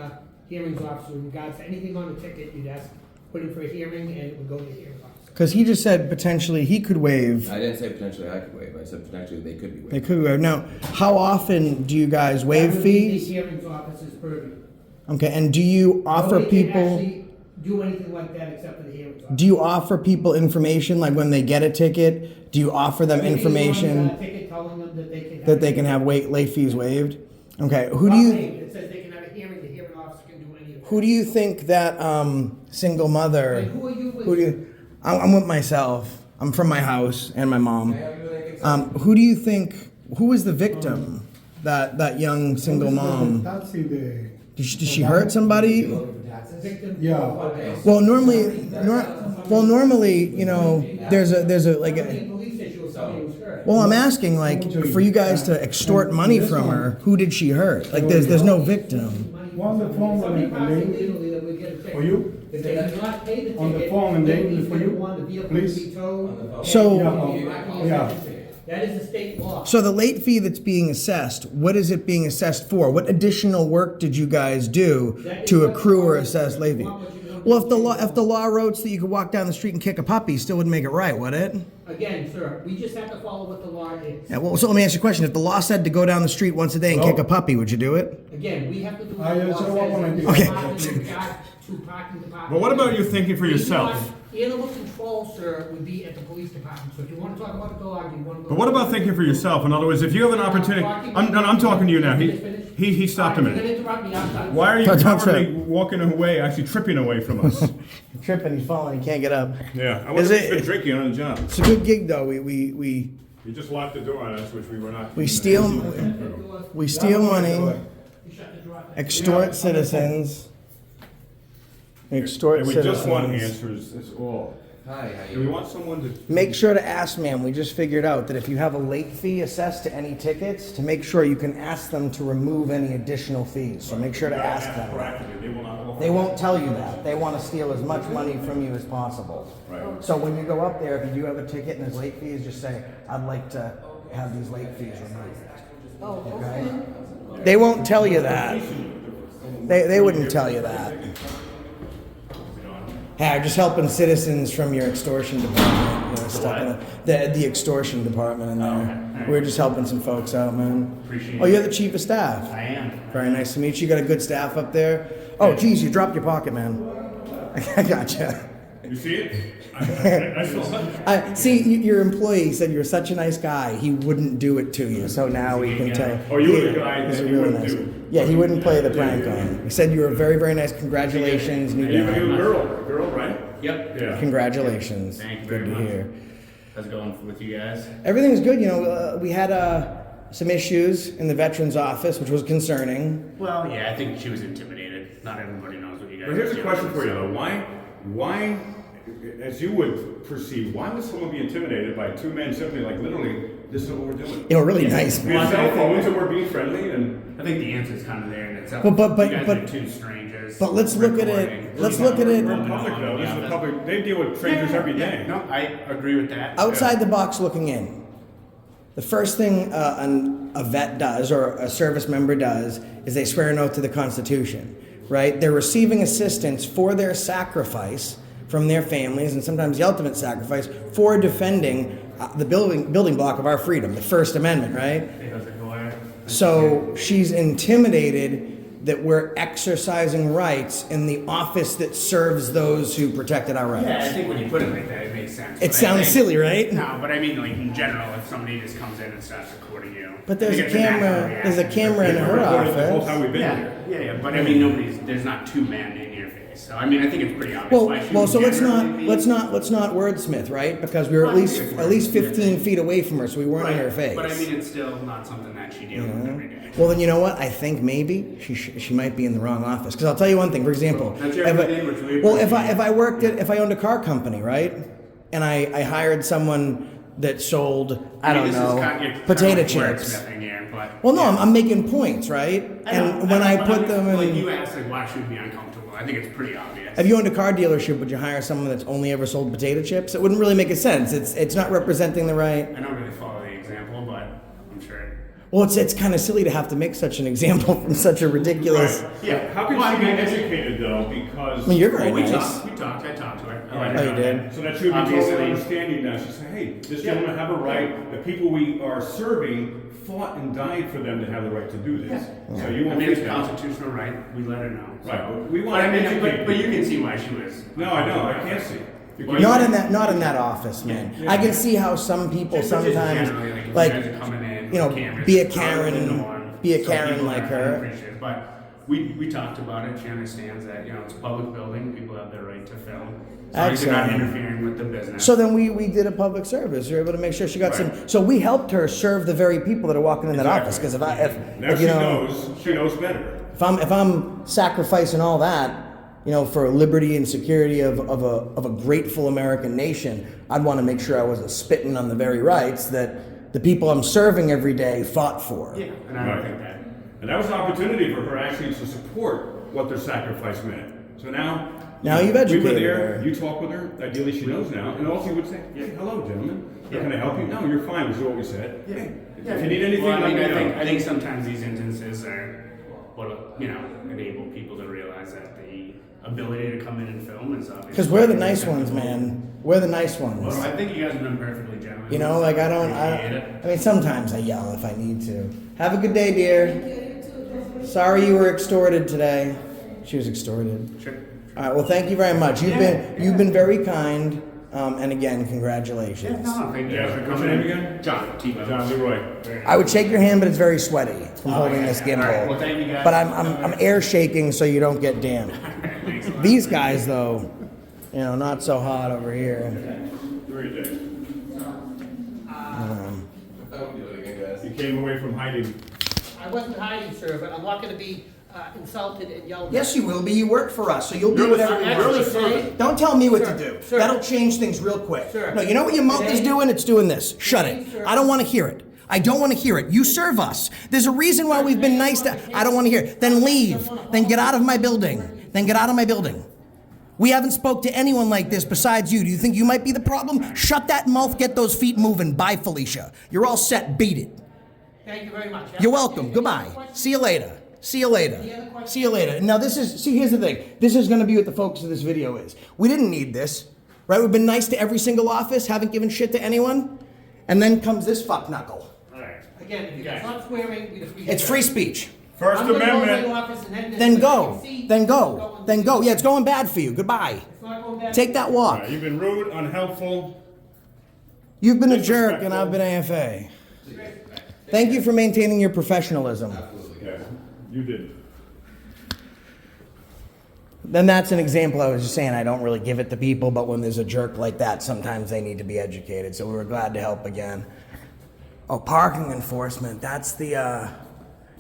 hearings officer in regards to anything on the ticket. You'd ask, put in for a hearing, and it would go to the hearing officer. Because he just said potentially he could waive. I didn't say potentially I could waive. I said potentially they could be waived. They could waive. Now, how often do you guys waive That would be fees? the hearings officer's purview. Okay, and do you offer Nobody can people? actually do anything like that except for the hearings officer. Do you offer people information like when they get a ticket? Do you offer them Maybe information on the ticket telling them that they can have late fees waived? Okay, who do Not you waived. It says they can have a hearing. The hearing officer can do any of that. who do you think that single mother? And who are you with? Who do you? I'm with myself. I'm from my house and my mom. Who do you think? Who was the victim? That young single mom. Did she hurt somebody? Yeah. Well, normally, you know, there's a like a. Police issue if somebody was hurt. Well, I'm asking like for you guys to extort money from her. Who did she hurt? Like, there's no victim. On the phone for you? If they do not pay the ticket, on the phone and they for you, want the vehicle to be towed. So- That is a state law. So the late fee that's being assessed, what is it being assessed for? What additional work did you guys do to accrue or assess late fee? Well, if the law wrote that you could walk down the street and kick a puppy, still wouldn't make it right, would it? Again, sir, we just have to follow what the law is. Yeah. Well, so let me ask you a question. If the law said to go down the street once a day and kick a puppy, would you do it? Again, we have to do what the law says. But what about you thinking for yourself? Animal control, sir, would be at the police department. So if you want to talk about a dog, you want to go. But what about thinking for yourself? In other words, if you have an opportunity, I'm talking to you now. He stopped a You're gonna minute. interrupt me, I'm sorry. Why are you Don't probably trip. walking away, actually tripping away from us? You're tripping, he's falling, he can't get up. Yeah, I Is wasn't it- been drinking on the job. It's a good gig though. We You just locked the door on us, which we were not. steal money, extort citizens. Extort And we just want citizens. answers, that's all. Hi, how And you we doing? want someone to. Make sure to ask, ma'am, we just figured out that if you have a late fee assessed to any tickets, to make sure you can ask them to remove any additional fees. So make sure to ask them. Proactively, they will not offer. They won't tell you that. They want to steal as much money from you as possible. Right. So when you go up there, if you do have a ticket and there's late fees, just say, I'd like to have these late fees removed. Okay? They won't tell you that. They wouldn't tell you that. Hey, I'm just helping citizens from your extortion department. You know, stuck in the extortion department in there. We're just helping some folks out, man. Appreciate Oh, you're the chief of staff. I am. Very nice to meet you. You got a good staff up there. Oh, geez, you dropped your pocket, man. I gotcha. You see it? I saw it. See, your employee said you're such a nice guy. He wouldn't do it to you. So now we can tell. Oh, you were the guy He's that a he really wouldn't nice. do. Yeah, he wouldn't play the prank on. He said you were very, very nice. Congratulations, new And you were guy. a girl, right? Yep. Yeah. Congratulations. Thank you Good very to much. hear. How's it going with you guys? Everything's good. You know, we had some issues in the veterans office, which was concerning. Well, yeah, I think she was intimidated. Not everybody knows what you guys But here's do. a question for you though, why, as you would perceive, why would someone be intimidated by two men simply like literally, this is what we're doing? You know, really nice. We have cell phones and we're being friendly and. I think the answer is kind of there in itself. But- you guys are two strangers. But let's look at it. recording. Let's look at it. We're in public though, this is the public, they deal with strangers every day. No, I agree with that. Outside the box looking in. The first thing a vet does or a service member does is they swear an oath to the Constitution, right? They're receiving assistance for their sacrifice from their families and sometimes the ultimate sacrifice for defending the building block of our freedom, the First Amendment, right? So she's intimidated that we're exercising rights in the office that serves those who protected our rights. Yeah, I think when you put it like that, it makes sense. It But I sounds think- silly, right? No, but I mean, like in general, if somebody just comes in and starts recording you. But I there's think a it's natural camera. reaction. There's a camera in her Recorded the whole office. time we've been Yeah, here. yeah, but I mean, there's not two men in your face. So I mean, I think it's pretty obvious why she Well, would so let's generally not wordsmith, right? Because we were at least 15 feet away from her, so we weren't in her face. But I mean, it's still not something that she deals with every day. Well, then you know what? I think maybe she might be in the wrong office. Because I'll tell you one thing. For example, That's everything which we if I owned a car company, right, and I hired someone that sold, I mean, don't this is know, kind of potato like chips. wordsmithing here, but Well, no, yeah. I'm making points, right? And when I but put them like in, you asked, like why should we be uncomfortable? I think it's pretty obvious. if you owned a car dealership, would you hire someone that's only ever sold potato chips? It wouldn't really make a sense. It's not representing the right. I don't really follow the example, but I'm sure. Well, it's kind of silly to have to make such an example from such a ridiculous. Right. Yeah. How can Well, she be I mean, educated though? Because I mean, you're very We nice. talked. I talked to her. I let her Oh, you know did? that so that should be obviously- totally understanding now. She said, hey, this gentleman have a right. The people we are serving fought and died for them to have the right to do this. So you I won't mean, it's think a that. constitutional right. We let her know. So. Right, but we But want I to mean, educate but you people. can see why she was. No, I know, I can't see. Because- Not in that office, man. Yeah. I can see how some people Just generally, sometimes, if like, you guys are coming in, you know, cameras, be a it's out of the Karen, norm, be a so Karen people like are her. appreciative. But we talked about it. She understands that it's a public building. People have their right to film. So you're not Excellent. interfering with the business. So then we did a public service. We were able to make sure she got some. So we helped her serve the very people that are walking in that Exactly. office. Because Now if she you know, knows, she knows better. if I'm sacrificing all that, for liberty and security of a grateful American nation, I'd want to make sure I wasn't spitting on the very rights that the people I'm serving every day fought for. Yeah, and I don't think that. And that was an opportunity for her actually to support what their sacrifice meant. So now Now you've we educated were there, her. you talk with her, ideally she knows now, and all she would say, hey, hello, gentlemen. Can I help you? No, you're fine, was what we said. Hey, if you need anything, Well, I let mean, me know. I think sometimes these instances are what enable people to realize that the ability to come in and film is obviously. Because we're the nice ones, man. We're the nice ones. Well, I think you guys have been perfectly genuine. Like Appreciate it. I mean, sometimes I yell if I need to. Have a good day, dear. Sorry you were extorted today. She was extorted. Sure. All right. Well, thank you very much. You've been very kind. And again, congratulations. No, thank you Yeah, guys for what's coming your name in. again? John, T-Bone. John Leroy. I would shake your hand, but it's very sweaty from holding this gimbal. All right, well, thank you guys. But I'm air shaking so you don't get damp. Thanks a lot. These guys, though, not so hot over here. Very good. You came away from hiding. I wasn't hiding, sir, but I'm not gonna be insulted and yelled at. Yes, you will be. You work for us, so you'll be You're whatever the- we you're want. the servant. Don't tell me what Sir, to do. sir. That'll change things real quick. Sir. No, you know what your mouth is Today- doing? It's doing this. Shut it. Today, sir. I don't want to hear it. I don't want to hear it. You serve us. There's a reason why we've been nice to. I don't want to hear it. Then leave. Then get out of my building. Then get out of my building. We haven't spoke to anyone like this besides you. Do you think you might be the problem? Shut that mouth. Get those feet moving. Bye, Felicia. You're all set. Beat it. Thank you very much. You're welcome. Goodbye. See you later. See you later. See you later. Now here's the thing. This is going to be what the focus of this video is. We didn't need this, right? We've been nice to every single office, haven't given shit to anyone, and then comes this fuck knuckle. All right. Again, if it's not swearing, we just. It's free speech. First I'm gonna go to Amendment. the office and Then you go. can see Then it's go. going- Then go. Yeah, it's going bad for you. Goodbye. It's not going bad. Take that walk. You've been rude, unhelpful. You've been a jerk, and I've been AFA. Thank you for maintaining your professionalism. Yeah, you did. Then that's an example. I was just saying I don't really give it to people, but when there's a jerk like that, sometimes they need to be educated. So we were glad to help again. Oh, parking enforcement. That's the.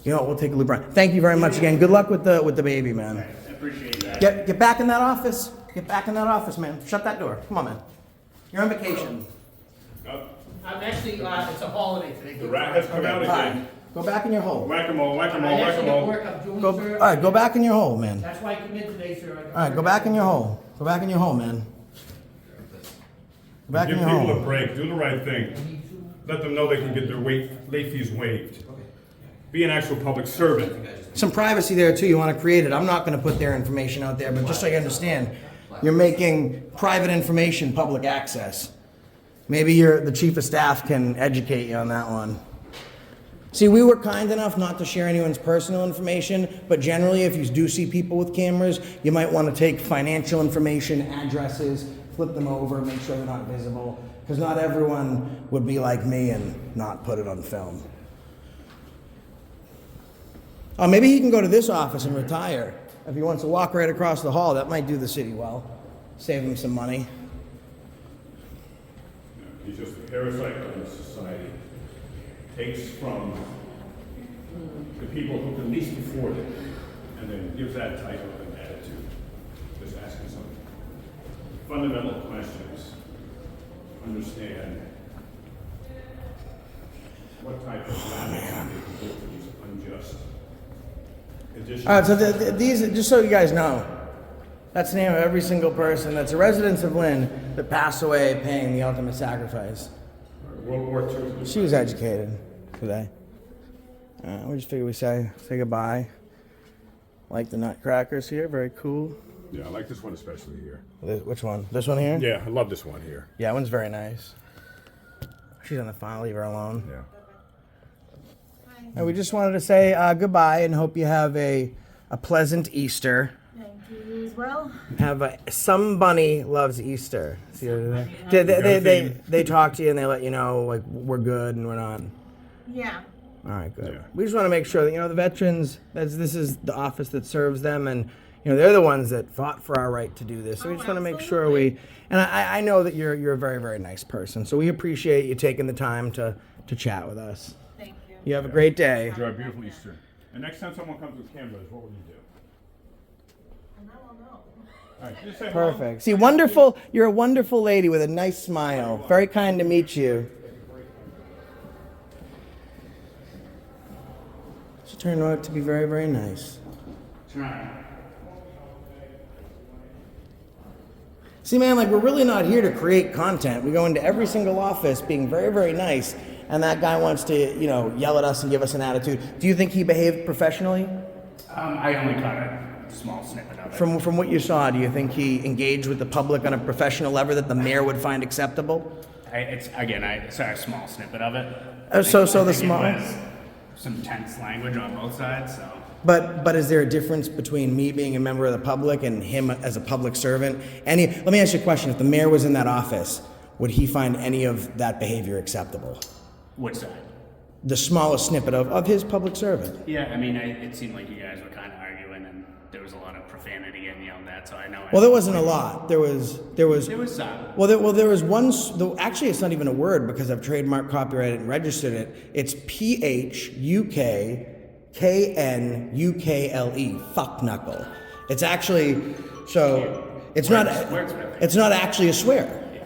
We'll take a look around. Thank you very much again. Good luck with the baby, man. I appreciate that. Get back in that office. Get back in that office, man. Shut that door. Come on, man. You're on vacation. I'm actually, it's a holiday today. The rat has come out All right. again. Go back in your hole. Whack-a-mole, I whack-a-mole, actually got whack-a-mole. work I'm doing, All sir. right, go back in your hole, man. That's why I come in today, sir. All right, go back in your hole. Go back in your hole, man. Go back in Give your people a hole. break, do the right thing. Let them know they can get their late fees waived. Be an actual public servant. Some privacy there too. You want to create it. I'm not going to put their information out there, but just so you understand, you're making private information public access. Maybe the chief of staff can educate you on that one. See, we were kind enough not to share anyone's personal information, but generally if you do see people with cameras, you might want to take financial information, addresses, flip them over, make sure they're not visible, because not everyone would be like me and not put it on film. Oh, maybe he can go to this office and retire. If he wants to walk right across the hall, that might do the city well. Save him some money. He's just a parasite on the society. Takes from the people who can least afford it, and then gives that type of an attitude. Just asking some fundamental questions. Understand what type of damage they can do to these unjust additions. All right, so these, just so you guys know, that's the name of every single person that's a resident of Lynn that passed away paying the ultimate sacrifice. World War II. She was educated today. We just figured we say goodbye. Like the nutcrackers here, very cool. Yeah, I like this one especially here. Which one? This one here? Yeah, I love this one here. Yeah, that one's very nice. She's on the phone, leave her alone. Yeah. And we just wanted to say goodbye and hope you have a pleasant Easter. Thank you as well. Some bunny loves Easter. See, they talk to you and they let you know like we're good and we're not. Yeah. All right, good. Yeah. We just want to make sure that the veterans. This is the office that serves them, and they're the ones that fought for our right to do this. So we just want to make sure we. And I know that you're a very, very nice person, so we appreciate you taking the time to chat with us. Thank you. You have a great day. Enjoy a beautiful Easter. And next time someone comes with cameras, what would you do? And I will know. All right, just say Perfect. See, wonderful. You're a wonderful lady with a nice smile. Very kind to meet you. She turned out to be very, very nice. See, man, like, we're really not here to create content. We go into every single office being very, very nice, and that guy wants to, yell at us and give us an attitude. Do you think he behaved professionally? I only caught a small snippet of it. From what you saw, do you think he engaged with the public on a professional level that the mayor would find acceptable? I saw a small snippet of it. So the I think small. it was some tense language on both sides, so. But is there a difference between me being a member of the public and him as a public servant? Let me ask you a question. If the mayor was in that office, would he find any of that behavior acceptable? Which side? The smallest snippet of his public servant. Yeah, I mean, it seemed like you guys were kind of arguing, and there was a lot of profanity getting yelled at, so I know. Well, there wasn't a lot. There was some. Well, there was one. Actually, it's not even a word because I've trademarked, copyrighted, and registered it. It's PHUKKNUKLE. Fuck knuckle. It's actually It's not actually a swear. Yeah.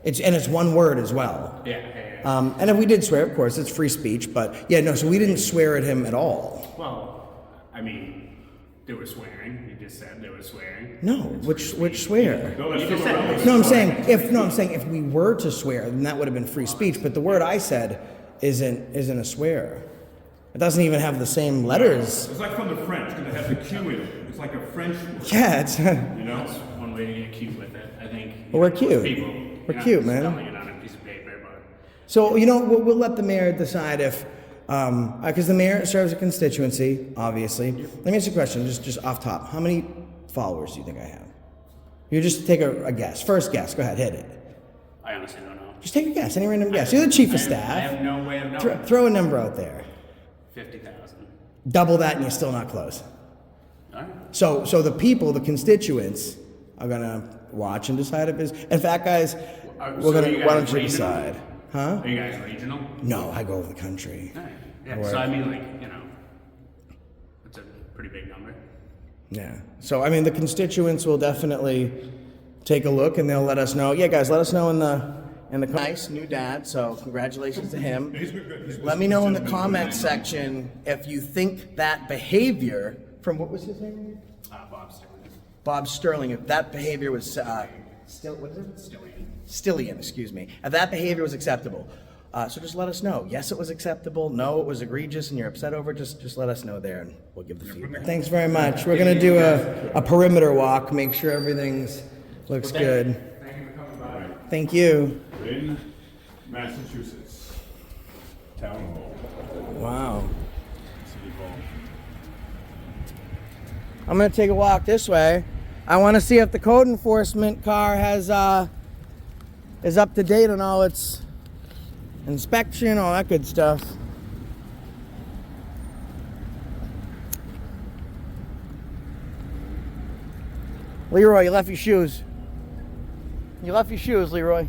It's one word as well. Yeah. And if we did swear, of course, it's free speech. But yeah, no. So we didn't swear at him at all. Well, I mean, there was swearing. You just said there was swearing. No, which swear? You just said. No, I'm saying if we were to swear, then that would have been free speech. But the word I said isn't a swear. It doesn't even have the same letters. It's like from the French, because it has the Q in it. It's like a French word. Yeah, it's. That's one way to get cute with it, I think. Well, we're cute. People, We're cute, man. Spelling it on a piece of paper, but. So we'll let the mayor decide if, because the mayor serves a constituency, obviously. Let me ask you a question, just off top. How many followers do you think I have? You just take a guess. First guess. Go ahead, hit it. I honestly don't know. Just take a guess. Any random guess. You're the chief of staff. I have no way of knowing. Throw a number out there. 50,000. Double that, and you're still not close. All right. So the people, the constituents, are gonna watch and decide if it's. In fact, guys, why don't you decide? Huh? Are you guys regional? No, I go over the country. All right. Yeah. So I mean, it's a pretty big number. Yeah. So I mean, the constituents will definitely take a look, and they'll let us know. Yeah, guys, let us know in the nice new dad. So congratulations to him. Let me know in the comments section if you think that behavior from what was his name? Bob Sterling. Bob Sterling. If that behavior was Stillian, excuse me. If that behavior was acceptable. So just let us know. Yes, it was acceptable. No, it was egregious and you're upset over it. Just let us know there and we'll give the feedback. Thanks very much. We're going to do a perimeter walk, make sure everything's looks good. Thank you for coming by. Thank you. Lynn, Massachusetts. Town Hall. Wow. City Hall. I'm going to take a walk this way. I want to see if the code enforcement car is up to date on all its inspection, all that good stuff. Leroy, you left your shoes. You left your shoes, Leroy.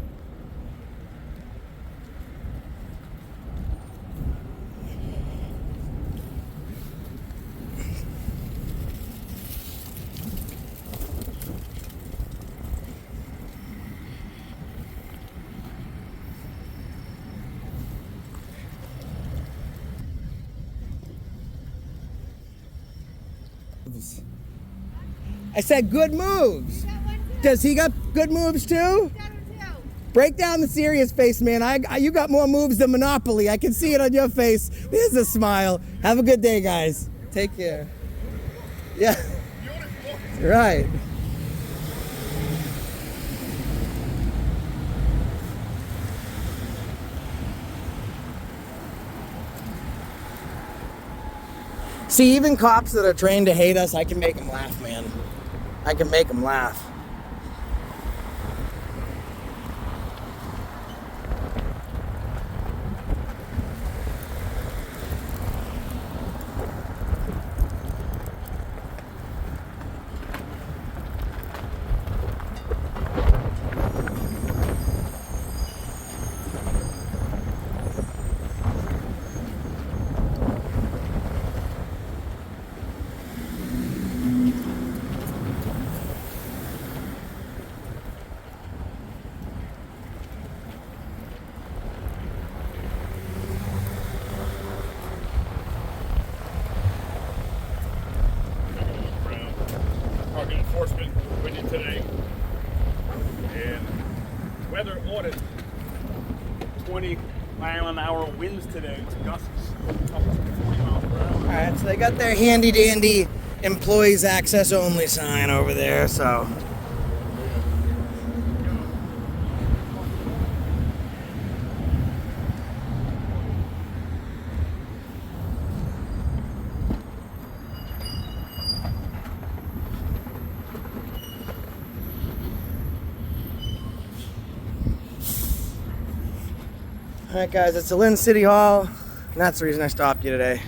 I said good moves. Does he got good moves too? Break down the serious face, man. You got more moves than Monopoly. I can see it on your face. There's a smile. Have a good day, guys. Take care. Yeah. Right. See, even cops that are trained to hate us, I can make them laugh, man. I can make them laugh. Parking enforcement windy today, and weather audit 20-mile-an-hour winds today, gusts up to 40 miles per hour. All right, so they got their handy dandy employees access only sign over there, so. All right, guys, it's the Lynn City Hall, and that's the reason I stopped you today.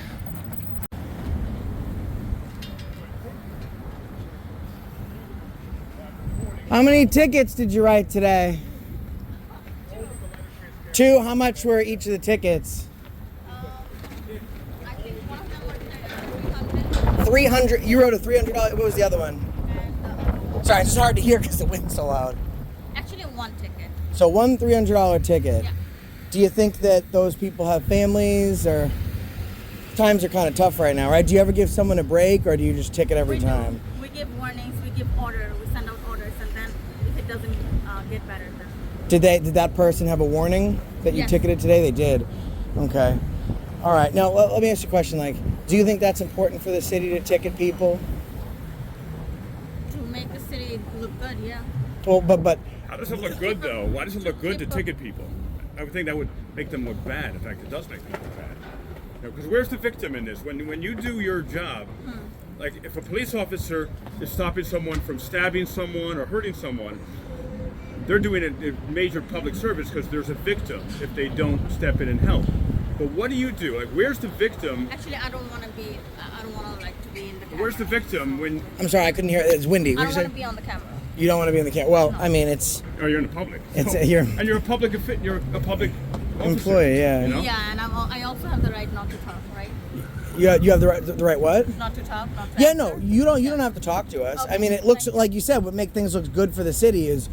How many tickets did you write today? 2. How much were each of the tickets? 300. You wrote a $300. What was the other one? Sorry, it's just hard to hear because the wind's so loud. Actually, 1 ticket. So 1 $300 ticket. Yeah. Do you think that those people have families, or times are kind of tough right now, right? Do you ever give someone a break, or do you just ticket every time? We give warnings, we give orders, we send out orders, and then if it doesn't get better, then. Did that person have a warning that you Yes. ticketed today? They did. Okay. All right. Now let me ask you a question. Like, do you think that's important for the city to ticket people? To make the city look good, yeah. Well, but How does it look good, though? Why does it look good to ticket people? I would think that would make them look bad. In fact, it does make them look bad. Because where's the victim in this? When you do your job, like if a police officer is stopping someone from stabbing someone or hurting someone, they're doing a major public service because there's a victim if they don't step in and help. But what do you do? Like, where's the victim? Actually, I don't want to be like to be in the camera. Where's the victim when? I'm sorry, I couldn't hear. It's windy. I What'd don't you want to say? be on the camera. You don't want to be in the camera. Well, I mean, it's. Oh, you're in the public. It's So- you're and you're a public officer, employee. Yeah. You know? Yeah, and I also have the right not to talk, right? You have the right what? Not to talk, not to Yeah, answer. no, you don't have to talk to us. Okay, I mean, it looks thank like you said what make things look good for the city is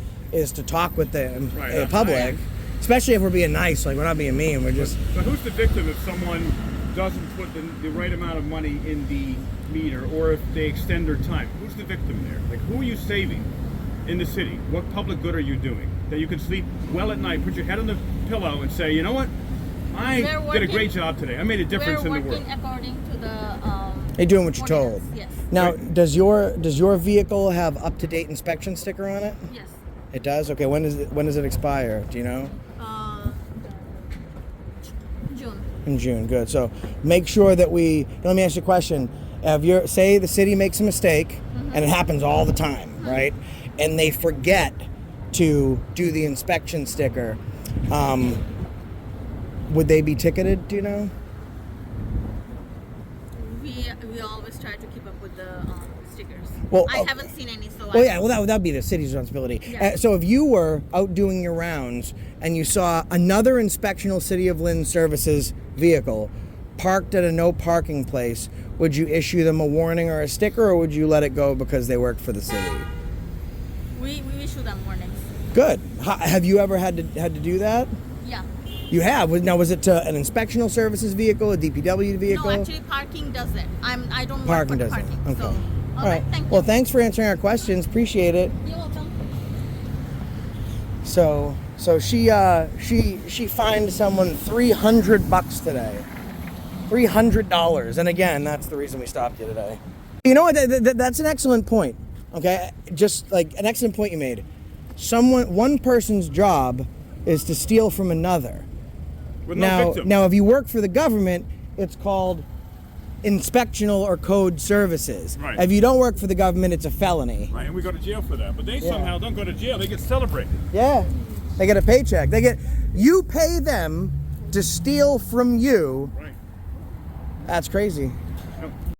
to talk with the Right, public, especially if we're being nice. Like, we're not being mean. We're just. But who's the victim if someone doesn't put the right amount of money in the meter, or if they extend their time? Who's the victim there? Like, who are you saving in the city? What public good are you doing? That you can sleep well at night, put your head on the pillow, and say, you know what? I did a great job today. I made a difference in the We're world. working according to the. You're doing what you're told. ordinance, Yes. Now, does your vehicle have up-to-date inspection sticker on it? Yes. It does. Okay. When does it expire? Do you know? June. In June. Good. So make sure that let me ask you a question. Say the city makes a mistake, and it happens all the time, right? And they forget to do the inspection sticker. Would they be ticketed? Do you know? We always try to keep up with the stickers. Well, I haven't seen any, so. Well, yeah. Well, that'd be the city's responsibility. Yeah. So if you were out doing your rounds and you saw another inspectional City of Lynn Services vehicle parked at a no parking place, would you issue them a warning or a sticker, or would you let it go because they work for the city? We issue them warnings. Good. Have you ever had to do that? Yeah. You have. Now, was it to an inspectional services vehicle, a DPW vehicle? No, actually, parking does it. I don't Parking work does for it. parking, Okay. so All right. Well, thanks for answering our questions. Appreciate it. You're welcome. So she fined someone $300 today. $300. And again, that's the reason we stopped you today. You know what? That's an excellent point. Okay, just like an excellent point you made. One person's job is to steal from another. With no victim. Now, if you work for the government, it's called inspectional or code services. Right. If you don't work for the government, it's a felony. Right, and we go to jail for that. But they somehow don't go to jail. They get celebrated. Yeah, they get a paycheck. You pay them to steal from you. Right. That's crazy.